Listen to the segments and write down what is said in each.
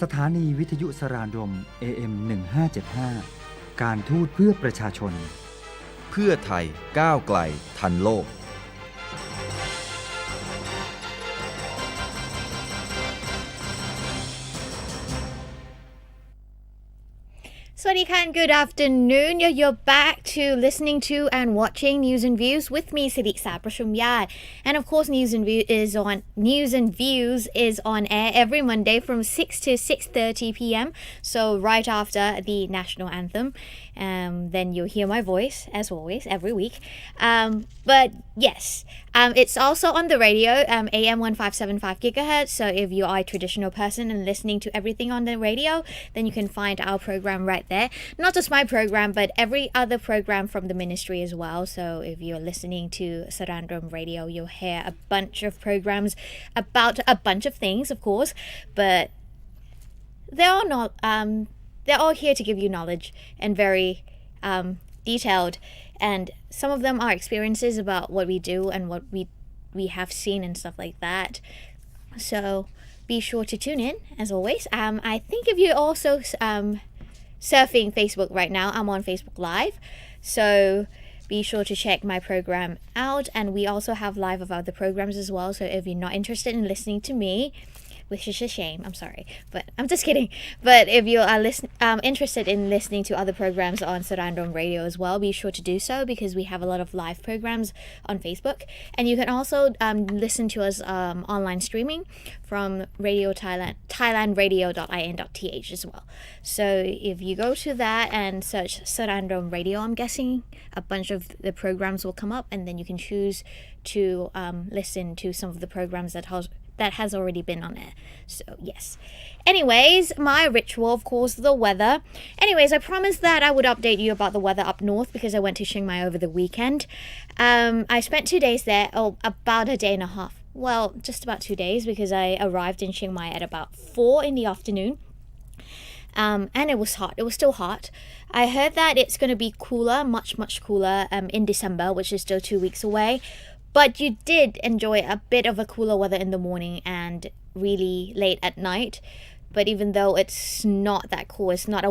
สถานีวิทยุสรานรม AM 1575การทูตเพื่อประชาชนเพื่อไทยก้าวไกลทันโลกGood afternoon. You're back to listening to and watching News and Views with me,ประช and of course, News and Views is on air every Monday from 6 to 6:30 p.m. So right after the national anthem, then you'll hear my voice as always every week. But yes, it's also on the radio, AM 1575 gigahertz. So if you are a traditional person and listening to everything on the radio, then you can find our program right there. Not just my program, but every other program from the ministry as well. So if you're listening to Saraญรมradio, you'll hear a bunch of programs about a bunch of things, of course, but they're all not. They're all here to give you knowledge and very detailed. And some of them are experiences about what we do and what we have seen and stuff like that. So be sure to tune in as always. I think if you're also surfing Facebook right now, I'm on Facebook Live. So be sure to check my program out. And we also have live of other programs as well. So if you're not interested in listening to me, which is a shame, I'm sorry, but I'm just kidding. But if you are interested in listening to other programs on Saraญรมradio as well, be sure to do so because we have a lot of live programs on Facebook. And you can also listen to us online streaming from Radio Thailand, thailandradio.in.th as well. So if you go to that and search Saraญรมradio, I'm guessing a bunch of the programs will come up, and then you can choose to listen to some of the programs that has already been on air. So yes. Anyways, my ritual, of course, the weather. Anyways, I promised that I would update you about the weather up north because I went to Chiang Mai over the weekend. I spent 2 days there, about a day and a half. Well, just about 2 days because I arrived in Chiang Mai at about 4 in the afternoon. And it was hot. It was still hot. I heard that it's going to be cooler, much cooler in December, which is still 2 weeks away. But you did enjoy a bit of a cooler weather in the morning and really late at night. But even though it's not that cool, it's not a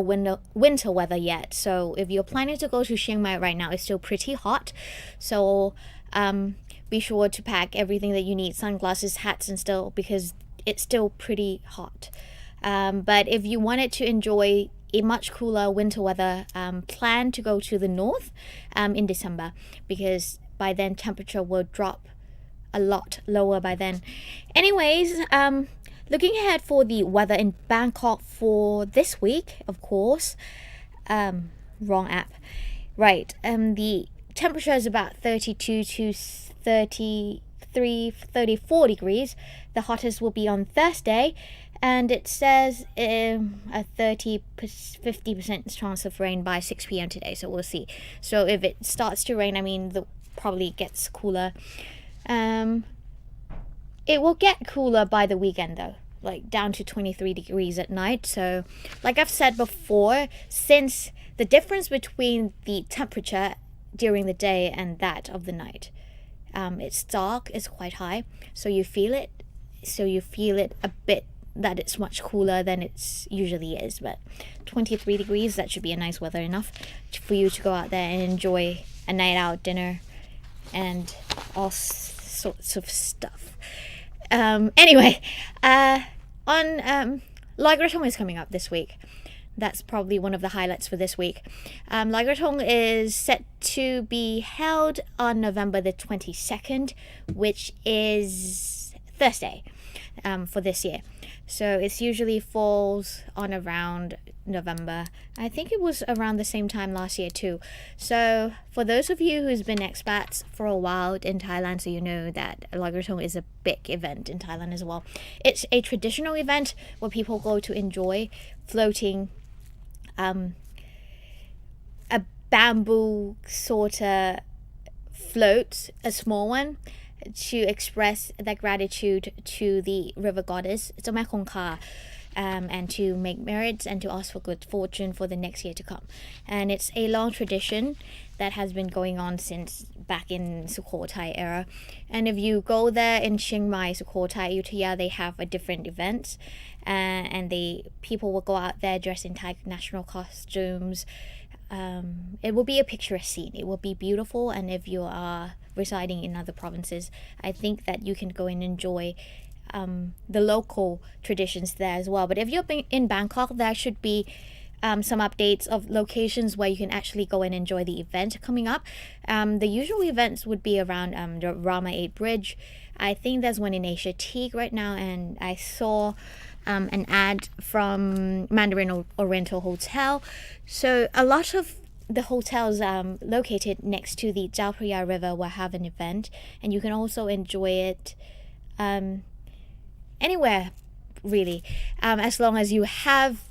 winter weather yet. So if you're planning to go to Chiang Mai right now, it's still pretty hot. So be sure to pack everything that you need, sunglasses, hats and still, because it's still pretty hot. But if you wanted to enjoy a much cooler winter weather, plan to go to the north in December because by then temperature will drop a lot lower by then. Anyways, looking ahead for the weather in Bangkok for this week, of course. Wrong app. Right. The temperature is about 32 to 34 degrees. The hottest will be on Thursday. And it says a 50% chance of rain by 6 p.m. today. So we'll see. So if it starts to rain, probably gets cooler. It will get cooler by the weekend though, like down to 23 degrees at night. So like I've said before, since the difference between the temperature during the day and that of the night, it's dark, it's quite high, so you feel it a bit that it's much cooler than it usually is. But 23 degrees, that should be a nice weather enough for you to go out there and enjoy a night out dinner and all sorts of stuff. Anyway, on Loi Krathong is coming up this week. That's probably one of the highlights for this week. Loi Krathong is set to be held on November the 22nd, which is Thursday for this year. So it usually falls on around November. I think it was around the same time last year too. So for those of you who's been expats for a while in Thailand, so you know that Loi Krathong is a big event in Thailand as well. It's a traditional event where people go to enjoy floating a bamboo sort of float, a small one, to express their gratitude to the river goddess, จ้าแม่คงคา, and to make merits and to ask for good fortune for the next year to come. And it's a long tradition that has been going on since back in Sukhothai era. And if you go there in Chiang Mai, Sukhothai, Ayutthaya, they have a different events. and the people will go out there dressed in Thai national costumes. It will be a picturesque scene. It will be beautiful, and if you are residing in other provinces, I think that you can go and enjoy the local traditions there as well. But if you're in Bangkok, there should be some updates of locations where you can actually go and enjoy the event coming up. The usual events would be around the Rama 8 Bridge. I think there's one in Asia Teak right now, and I saw an ad from Mandarin Oriental Hotel. So a lot of the hotels located next to the Chao Phraya River will have an event, and you can also enjoy it anywhere really, as long as you have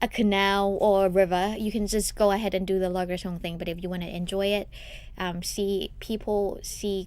a canal or a river. You can just go ahead and do the Loi Krathong thing. But if you want to enjoy it, see people,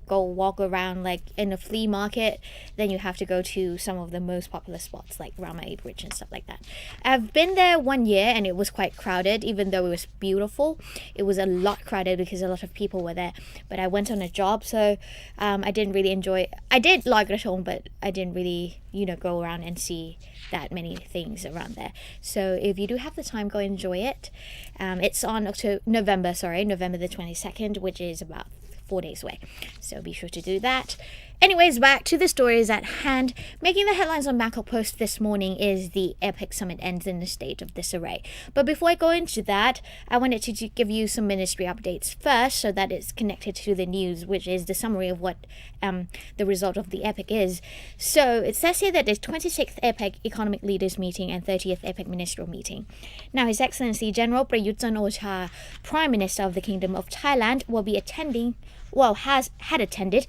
go walk around like in a flea market, then you have to go to some of the most popular spots like Rama 8 Bridge and stuff like that. I've been there 1 year and it was quite crowded. Even though it was beautiful, it was a lot crowded because a lot of people were there. But I went on a job, so I didn't really enjoy it. I did Loi Krathong, but I didn't really go around and see that many things around there. So if you do have the time, go enjoy it. It's on November the 22nd, which is about 4 days away. So be sure to do that. Anyways, back to the stories at hand. Making the headlines on Bangkok Post this morning is the APEC Summit Ends in a state of disarray. But before I go into that, I wanted to give you some ministry updates first so that it's connected to the news, which is the summary of what the result of the APEC is. So it says here that there's 26th APEC Economic Leaders Meeting and 30th APEC Ministerial Meeting. Now, His Excellency General Prayut Chan-o-cha, Prime Minister of the Kingdom of Thailand, will be had attended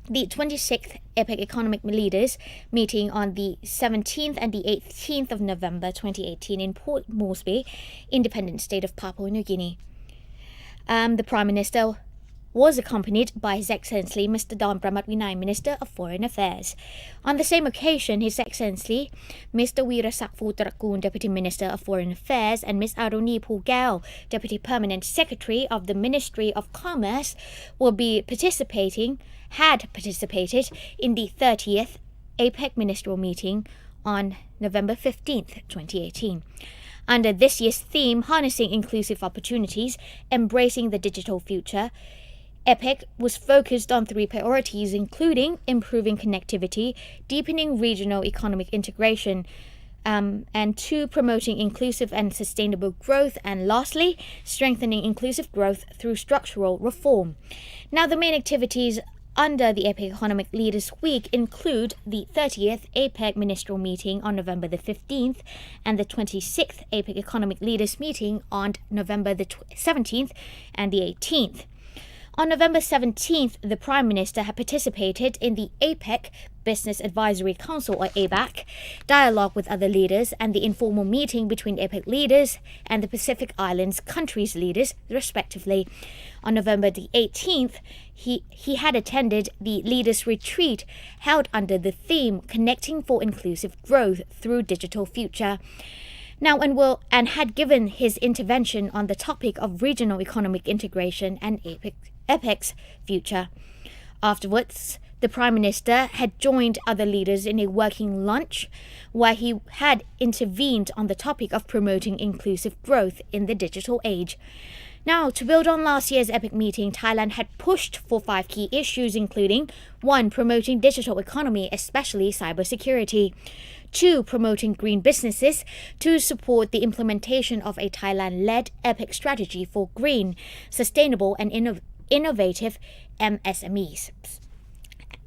the 26th APEC Economic Leaders Meeting on the 17th and the 18th of November 2018 in Port Moresby, independent state of Papua New Guinea. The Prime Minister was accompanied by His Excellency Mr. Don Pramat-Vinay, Minister of Foreign Affairs. On the same occasion, His Excellency Mr. Weerasak Phutrakul, Deputy Minister of Foreign Affairs, and Ms. Aruni Phugel, Deputy Permanent Secretary of the Ministry of Commerce, had participated in the 30th APEC Ministerial Meeting on November 15th, 2018. Under this year's theme, Harnessing Inclusive Opportunities, Embracing the Digital Future, APEC was focused on 3 priorities, including improving connectivity, deepening regional economic integration, and 2, promoting inclusive and sustainable growth, and lastly, strengthening inclusive growth through structural reform. Now, the main activities under the APEC Economic Leaders Week include the 30th APEC Ministerial Meeting on November the 15th and the 26th APEC Economic Leaders Meeting on November the 17th and the 18th. On November 17th, the Prime Minister had participated in the APEC Business Advisory Council, or ABAC, dialogue with other leaders, and the informal meeting between APEC leaders and the Pacific Islands countries' leaders, respectively. On November the 18th, he had attended the Leaders' Retreat held under the theme Connecting for Inclusive Growth Through Digital Future. Now, and had given his intervention on the topic of regional economic integration and APEC's future. Afterwards, the Prime Minister had joined other leaders in a working lunch where he had intervened on the topic of promoting inclusive growth in the digital age. Now, to build on last year's APEC meeting, Thailand had pushed for 5 key issues, including 1. Promoting digital economy, especially cybersecurity. 2. Promoting green businesses to support the implementation of a Thailand-led APEC strategy for green, sustainable and innovative MSMEs.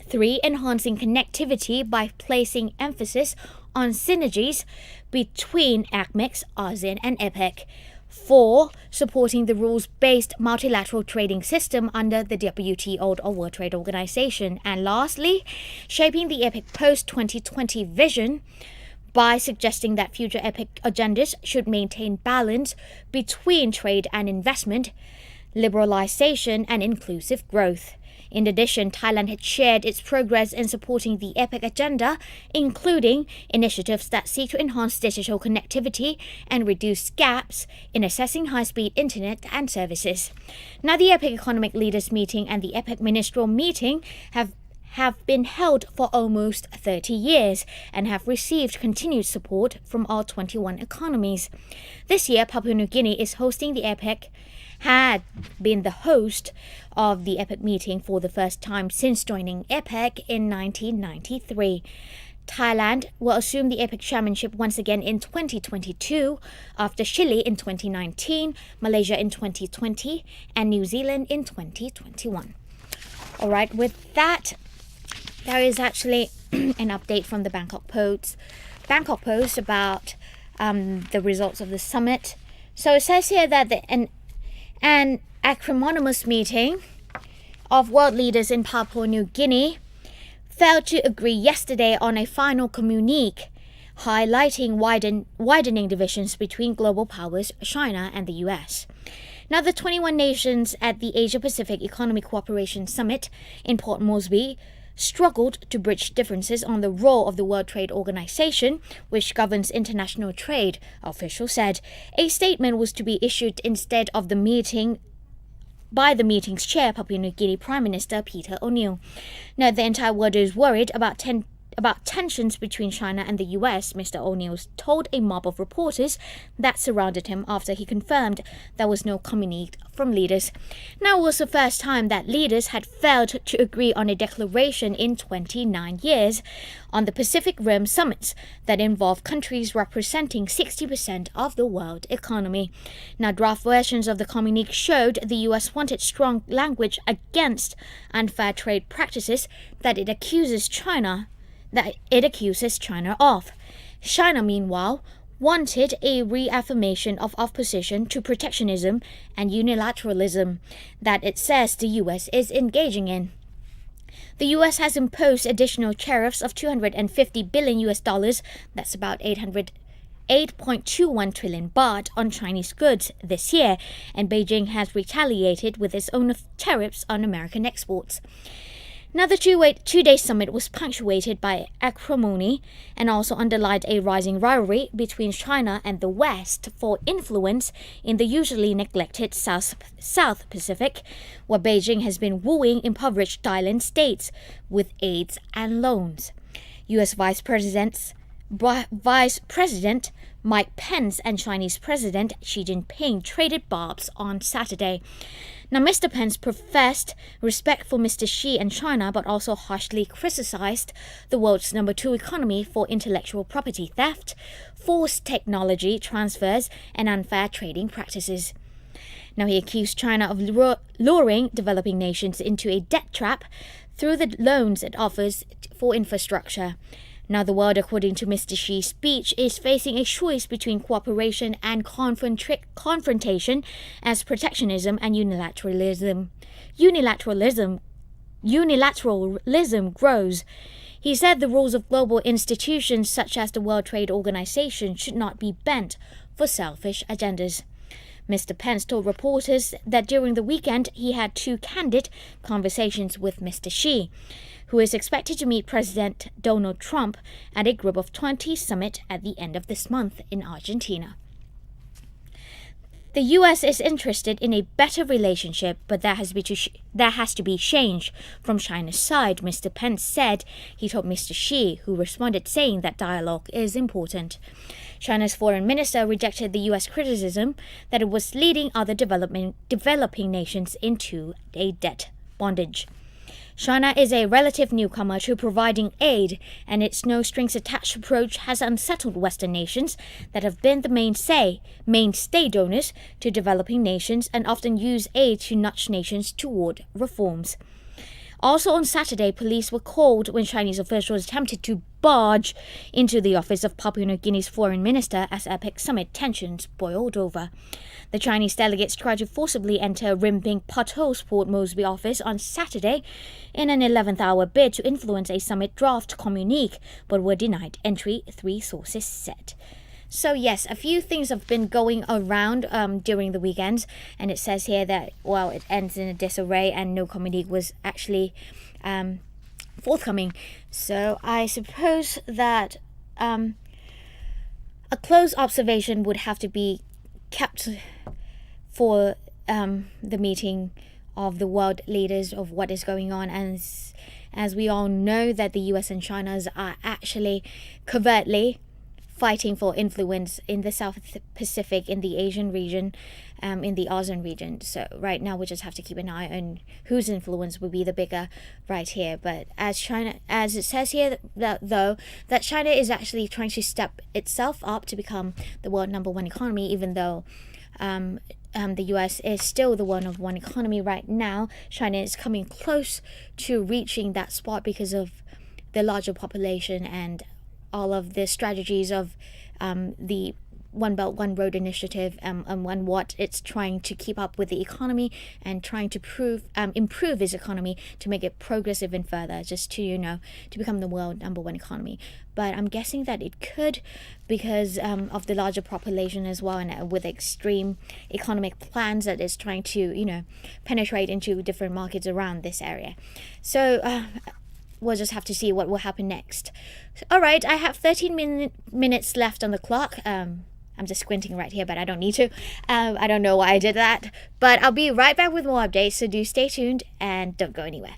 3. Enhancing connectivity by placing emphasis on synergies between ACMEX, ASEAN and APEC. 4. Supporting the rules-based multilateral trading system under the WTO or World Trade Organization. And lastly, shaping the APEC post-2020 vision by suggesting that future APEC agendas should maintain balance between trade and investment, liberalization and inclusive growth. In addition, Thailand had shared its progress in supporting the APEC agenda, including initiatives that seek to enhance digital connectivity and reduce gaps in accessing high-speed internet and services. Now, the APEC Economic Leaders Meeting and the APEC Ministerial Meeting have been held for almost 30 years and have received continued support from all 21 economies. This year, Papua New Guinea is hosting the APEC, had been the host of the APEC meeting for the first time since joining APEC in 1993. Thailand will assume the APEC chairmanship once again in 2022 after Chile in 2019, Malaysia in 2020, and New Zealand in 2021. All right, with that, there is actually an update from the Bangkok Post about the results of the summit. So it says here that an acrimonious meeting of world leaders in Papua New Guinea failed to agree yesterday on a final communique highlighting widening divisions between global powers China and the US. Now, the 21 nations at the Asia-Pacific Economic Cooperation Summit in Port Moresby struggled to bridge differences on the role of the World Trade Organization, which governs international trade, officials said. A statement was to be issued instead of the meeting by the meeting's chair, Papua New Guinea Prime Minister Peter O'Neill. Now, the entire world is worried about tensions between China and the US, Mr. O'Neill told a mob of reporters that surrounded him after he confirmed there was no communique from leaders. Now, it was the first time that leaders had failed to agree on a declaration in 29 years on the Pacific Rim summits that involve countries representing 60% of the world economy. Now, draft versions of the communique showed the US wanted strong language against unfair trade practices that it accuses China of. China, meanwhile, wanted a reaffirmation of opposition to protectionism and unilateralism that it says the US is engaging in. The US has imposed additional tariffs of $250 billion, that's about 8.21 trillion baht on Chinese goods this year, and Beijing has retaliated with its own tariffs on American exports. Now, the two-day summit was punctuated by acrimony and also underlined a rising rivalry between China and the West for influence in the usually neglected South Pacific, where Beijing has been wooing impoverished island states with aids and loans. U.S. Vice President Mike Pence and Chinese President Xi Jinping traded barbs on Saturday. Now, Mr. Pence professed respect for Mr. Xi and China, but also harshly criticized the world's number 2 economy for intellectual property theft, forced technology transfers, and unfair trading practices. Now, he accused China of luring developing nations into a debt trap through the loans it offers for infrastructure. Now, the world, according to Mr. Xi's speech, is facing a choice between cooperation and confrontation as protectionism and unilateralism grows. He said the rules of global institutions such as the World Trade Organization should not be bent for selfish agendas. Mr. Pence told reporters that during the weekend he had 2 candid conversations with Mr. Xi, who is expected to meet President Donald Trump at a Group of 20 summit at the end of this month in Argentina. The U.S. is interested in a better relationship, but there has to be change from China's side, Mr. Pence said. He told Mr. Xi, who responded saying that dialogue is important. China's foreign minister rejected the U.S. criticism that it was leading other developing nations into a debt bondage. China is a relative newcomer to providing aid, and its no-strings-attached approach has unsettled Western nations that have been the mainstay donors to developing nations and often use aid to nudge nations toward reforms. Also on Saturday, police were called when Chinese officials attempted to barge into the office of Papua New Guinea's foreign minister as APEC Summit tensions boiled over. The Chinese delegates tried to forcibly enter Rimping Potho's Port Moresby office on Saturday in an 11th-hour bid to influence a summit draft communique, but were denied entry, 3 sources said. So yes, a few things have been going around during the weekends, and it says here that, well, it ends in a disarray and no communique was actually forthcoming. So I suppose that a close observation would have to be kept for the meeting of the world leaders of what is going on, as we all know that the US and China are actually covertly fighting for influence in the South Pacific, in the Asian region, in the ASEAN region. So right now we just have to keep an eye on whose influence will be the bigger right here. But as it says here, that China is actually trying to step itself up to become the world number one economy, even though the US is still the world number one economy right now. China is coming close to reaching that spot because of the larger population and all of the strategies of the One Belt, One Road initiative and what it's trying to keep up with the economy and trying to improve its economy to make it progressive and further, just to, to become the world number one economy. But I'm guessing that it could because of the larger population as well, and with extreme economic plans that it's trying to, penetrate into different markets around this area. So we'll just have to see what will happen next. All right, I have 13 minutes left on the clock. I'm just squinting right here, but I don't need to. I don't know why I did that. But I'll be right back with more updates, so do stay tuned and don't go anywhere.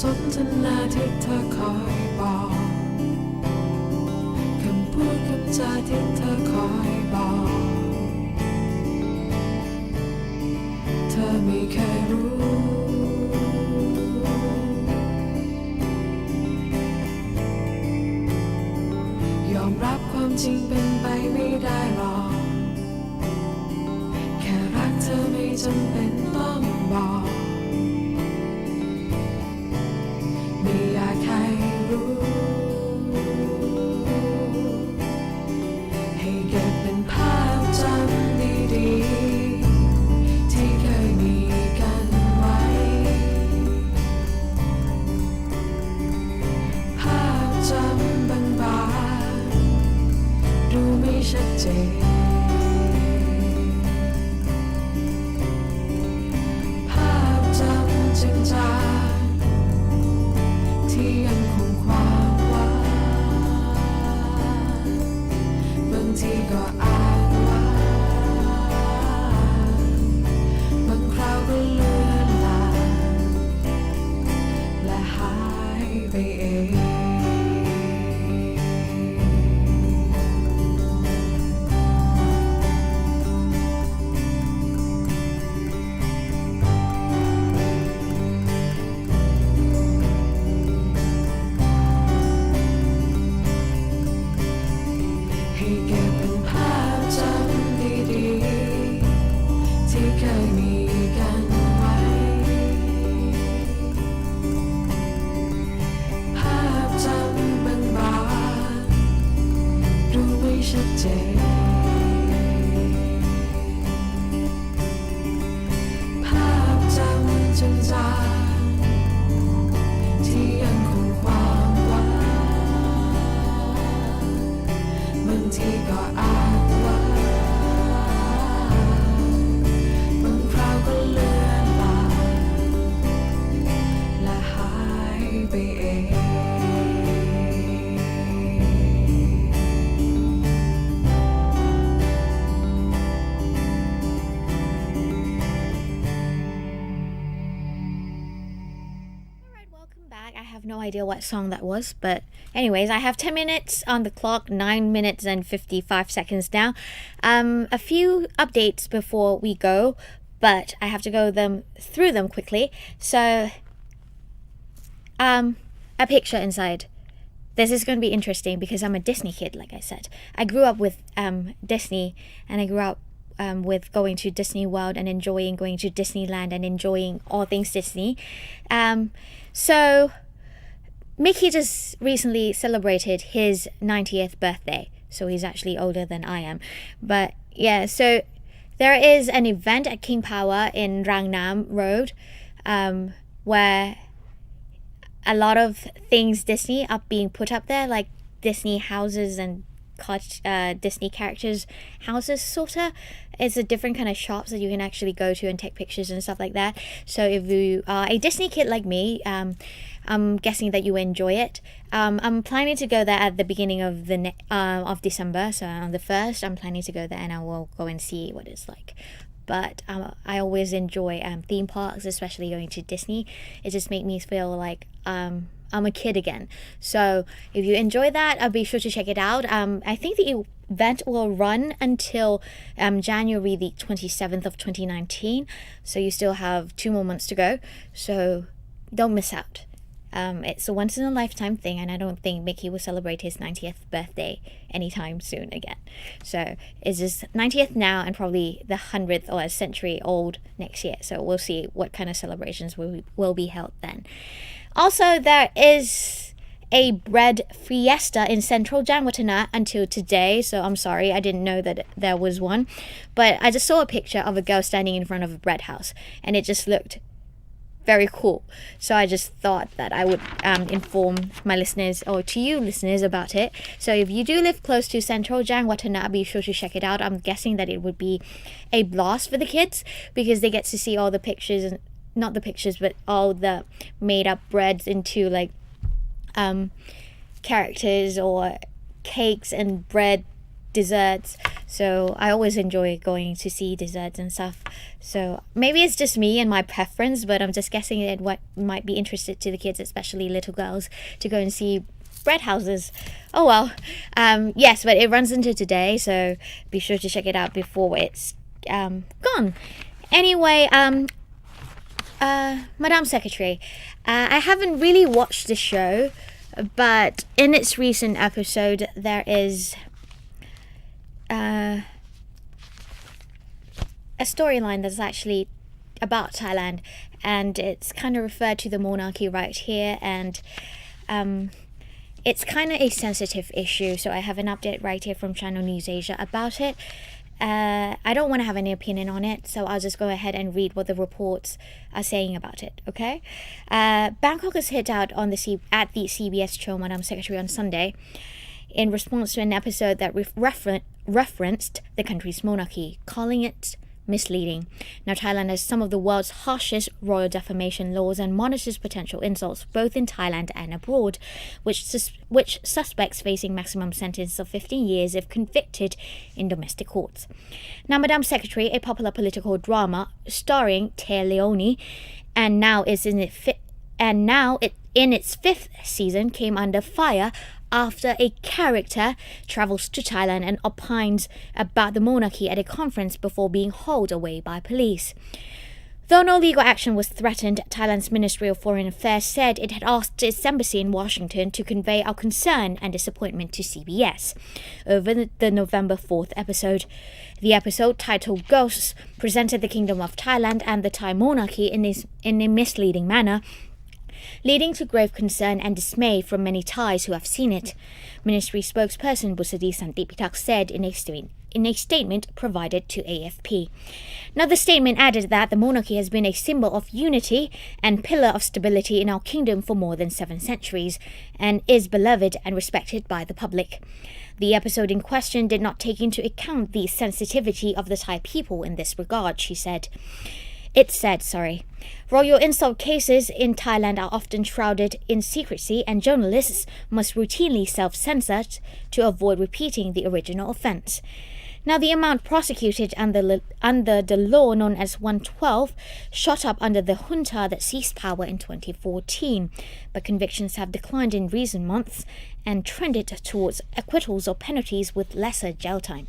สนทนาที่เธอคอยบอกคำพูดคำจาที่เธอคอยบอกเธอไม่เคยรู้ยอมรับความจริงเป็นไปไม่ได้หรอกแค่รักเธอไม่จำเป็นต้องบอกไม่อยากให้รู้ให้เก็บเป็นภาพจำดีๆที่เคยมีกันไว้ภาพจำบางๆดูไม่ชัดเจนภาพจำจางๆที่ยังคงความหวานบางทีก็อาจหวานบางคราวก็เลือนลางและหายไปเองให้เก็บเป็นภาพจำดีๆที่เคยมีกันไว้ภาพจำบางๆดูไม่ชัดเจนภาพจำจางๆที่ยังคงความหวานบางทีก็อาจหวานบางคราวก็เลือนลางและหายไปเอง Alright, welcome back. I have no idea what song that was, but anyways, I have 10 minutes on the clock, 9 minutes and 55 seconds now. A few updates before we go, but I have to go through them quickly. So, a picture inside. This is going to be interesting because I'm a Disney kid, like I said. I grew up with Disney, and I grew up with going to Disney World and enjoying going to Disneyland and enjoying all things Disney. So Mickey just recently celebrated his 90th birthday, so he's actually older than I am. But yeah, so there is an event at King Power in Rangnam Road where a lot of things Disney are being put up there, like Disney houses and Disney characters houses sorta. It's a different kind of shops that you can actually go to and take pictures and stuff like that. So if you are a Disney kid like me, I'm guessing that you enjoy it. I'm planning to go there at the beginning of of December. So on the 1st, I'm planning to go there and I will go and see what it's like. But I always enjoy theme parks, especially going to Disney. It just makes me feel like I'm a kid again. So if you enjoy that, I'll be sure to check it out. I think the event will run until January the 27th of 2019. So you still have 2 more months to go. So don't miss out. It's a once in a lifetime thing, and I don't think Mickey will celebrate his 90th birthday anytime soon again. So it's his 90th now and probably the 100th or a century old next year. So we'll see what kind of celebrations will be held then. Also, there is a bread fiesta in central Jangwatana until today. So I'm sorry, I didn't know that there was one. But I just saw a picture of a girl standing in front of a bread house, and it just looked very cool. So I just thought that I would inform my listeners, or to you listeners, about it. So if you do live close to central Jangwatana, be sure to check it out. I'm guessing that it would be a blast for the kids because they get to see all the pictures, and not the pictures, but all the made up breads into like characters or cakes and bread desserts. So I always enjoy going to see desserts and stuff. So maybe it's just me and my preference, but I'm just guessing at what might be interested to the kids, especially little girls, to go and see bread houses. Oh well. Yes, but it runs into today, so be sure to check it out before it's gone. Anyway, Madam Secretary, I haven't really watched the show, but in its recent episode there is a storyline that's actually about Thailand, and it's kind of referred to the monarchy right here, and it's kind of a sensitive issue, so I have an update right here from Channel News Asia about it. I don't want to have any opinion on it, so I'll just go ahead and read what the reports are saying about it, okay? Bangkok has hit out on at the CBS show Madam Secretary on Sunday in response to an episode that referenced the country's monarchy, calling it misleading. Now, Thailand has some of the world's harshest royal defamation laws and monitors potential insults both in Thailand and abroad, which suspects facing maximum sentence of 15 years if convicted in domestic courts. Now, Madam Secretary, a popular political drama starring Tae Leone, and now in its 5th season, came under fire after a character travels to Thailand and opines about the monarchy at a conference before being hauled away by police. Though no legal action was threatened, Thailand's Ministry of Foreign Affairs said it had asked its embassy in Washington to convey our concern and disappointment to CBS over the November 4th episode. The episode, titled Ghosts, presented the Kingdom of Thailand and the Thai monarchy in a misleading manner, leading to grave concern and dismay from many Thais who have seen it. Ministry spokesperson Busadi Santipitak said in a statement provided to AFP. Now, the statement added that the monarchy has been a symbol of unity and pillar of stability in our kingdom for more than 7 centuries and is beloved and respected by the public. The episode in question did not take into account the sensitivity of the Thai people in this regard, she said. It said, royal insult cases in Thailand are often shrouded in secrecy, and journalists must routinely self-censor to avoid repeating the original offence. Now, the amount prosecuted under the law known as 112 shot up under the junta that seized power in 2014, but convictions have declined in recent months and trended towards acquittals or penalties with lesser jail time.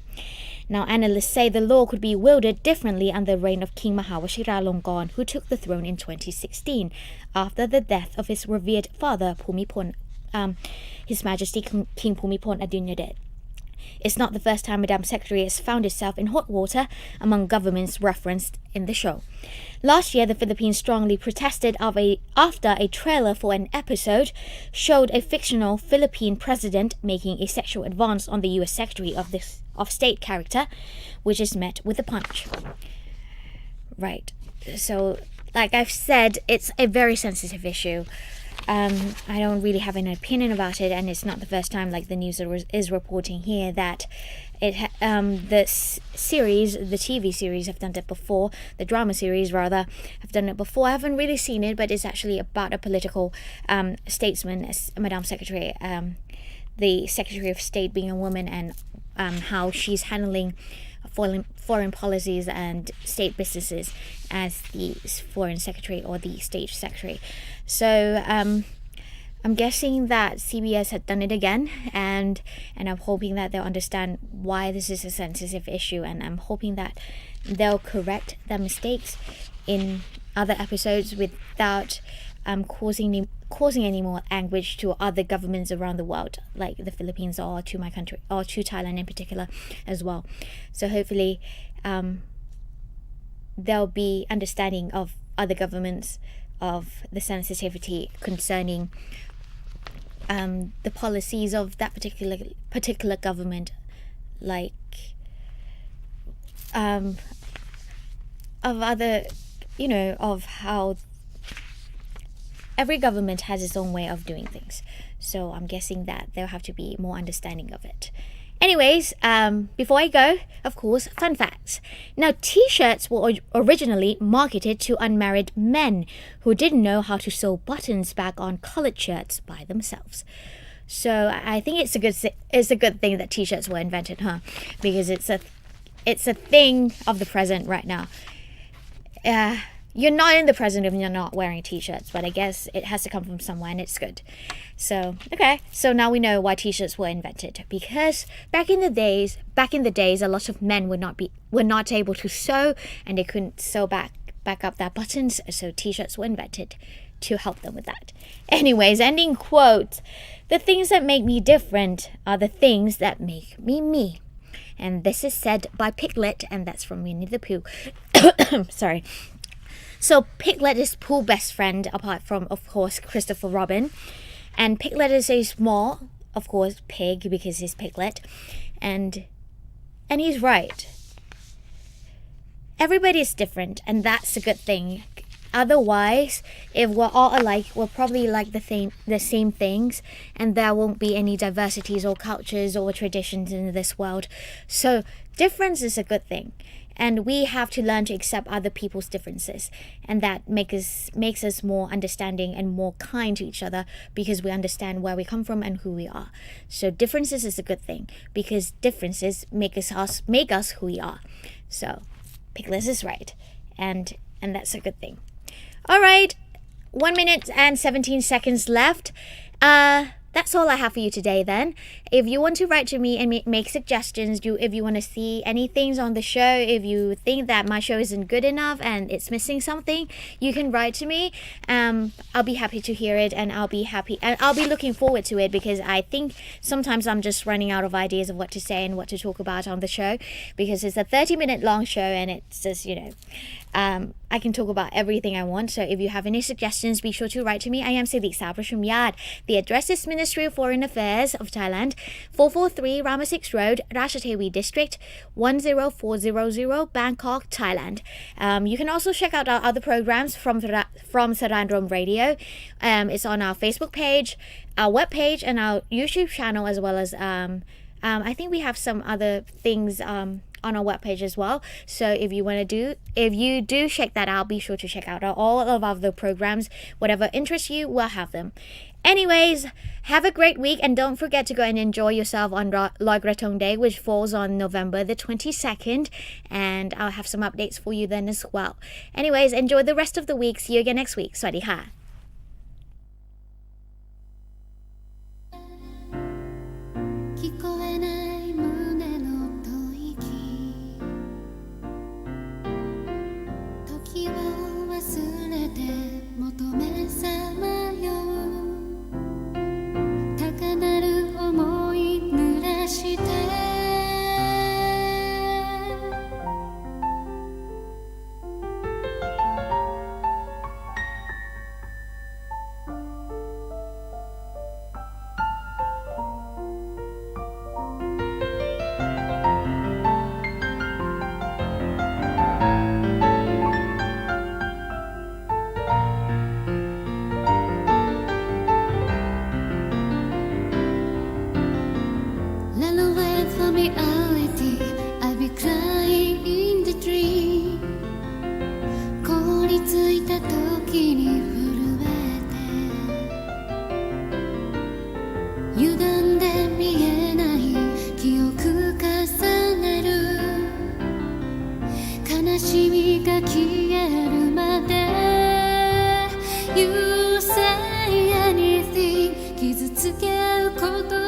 Now, analysts say the law could be wielded differently under the reign of King Mahawashiralongkorn, who took the throne in 2016 after the death of his revered father, His Majesty King Bhumibol Adulyadej. It's not the first time Madame Secretary has found itself in hot water among governments referenced in the show. Last year, the Philippines strongly protested after a trailer for an episode showed a fictional Philippine president making a sexual advance on the U.S. Secretary of State character, which is met with a punch. Right. So, like I've said, it's a very sensitive issue. I don't really have an opinion about it, and it's not the first time, like the news is reporting here, that the TV series have done it before, the drama series rather, have done it before. I haven't really seen it, but it's actually about a political statesman, as Madame Secretary, the Secretary of State being a woman, and how she's handling foreign policies and state businesses as the foreign secretary or the state secretary. So I'm guessing that CBS had done it again, and I'm hoping that they'll understand why this is a sensitive issue, and I'm hoping that they'll correct their mistakes in other episodes without causing any more anguish to other governments around the world, like the Philippines or to my country or to Thailand in particular as well. So hopefully there'll be understanding of other governments of the sensitivity concerning the policies of that particular government, like of other, of how every government has its own way of doing things. So I'm guessing that there'll have to be more understanding of it. Anyways, before I go, of course, fun facts. Now, t-shirts were originally marketed to unmarried men who didn't know how to sew buttons back on collared shirts by themselves. So I think it's a good thing that t-shirts were invented, huh? Because it's a thing of the present right now. You're not in the present if you're not wearing t-shirts, but I guess it has to come from somewhere, and it's good. So, okay, so now we know why t-shirts were invented, because back in the days, a lot of men were not able to sew, and they couldn't sew back up their buttons, so t-shirts were invented to help them with that. Anyways, ending quote: "The things that make me different are the things that make me me." And this is said by Piglet, and that's from Winnie the Pooh. Sorry. So Piglet is Pooh's best friend, apart from, of course, Christopher Robin. And Piglet is a small, of course, pig, because he's Piglet. And he's right. Everybody is different, and that's a good thing. Otherwise, if we're all alike, we'll probably like the same things, and there won't be any diversities or cultures or traditions in this world. So difference is a good thing. And we have to learn to accept other people's differences, and that makes us more understanding and more kind to each other, because we understand where we come from and who we are. So differences is a good thing, because differences make us who we are. So Piglet is right, and that's a good thing. All right, 1 minute and 17 seconds left. That's all I have for you today then. If you want to write to me and make suggestions, if you want to see any things on the show, if you think that my show isn't good enough and it's missing something, you can write to me. I'll be happy to hear it, and I'll be looking forward to it, because I think sometimes I'm just running out of ideas of what to say and what to talk about on the show, because it's a 30-minute long show, and it's just, I can talk about everything I want. So if you have any suggestions, be sure to write to me. I am Siddhi Sabrashumyad. The address is Ministry of Foreign Affairs of Thailand, 443 Rama 6 Road, Ratchathewi District, 10400, Bangkok, Thailand. You can also check out our other programs from Saraญรม Radio. It's on our Facebook page, our web page, and our YouTube channel, as well as I think we have some other things on our webpage as well. So if you do check that out, be sure to check out all of our other programs. Whatever interests you, we'll have them. Anyways, have a great week, and don't forget to go and enjoy yourself on Loi Krathong Day, which falls on November the 22nd, and I'll have some updates for you then as well. Anyways, enjoy the rest of the week. See you again next week. สวัสดีค่ะ高鳴る想い濡らして歪んで見えない記憶重ねる悲しみが消えるまで You say anything 傷つけること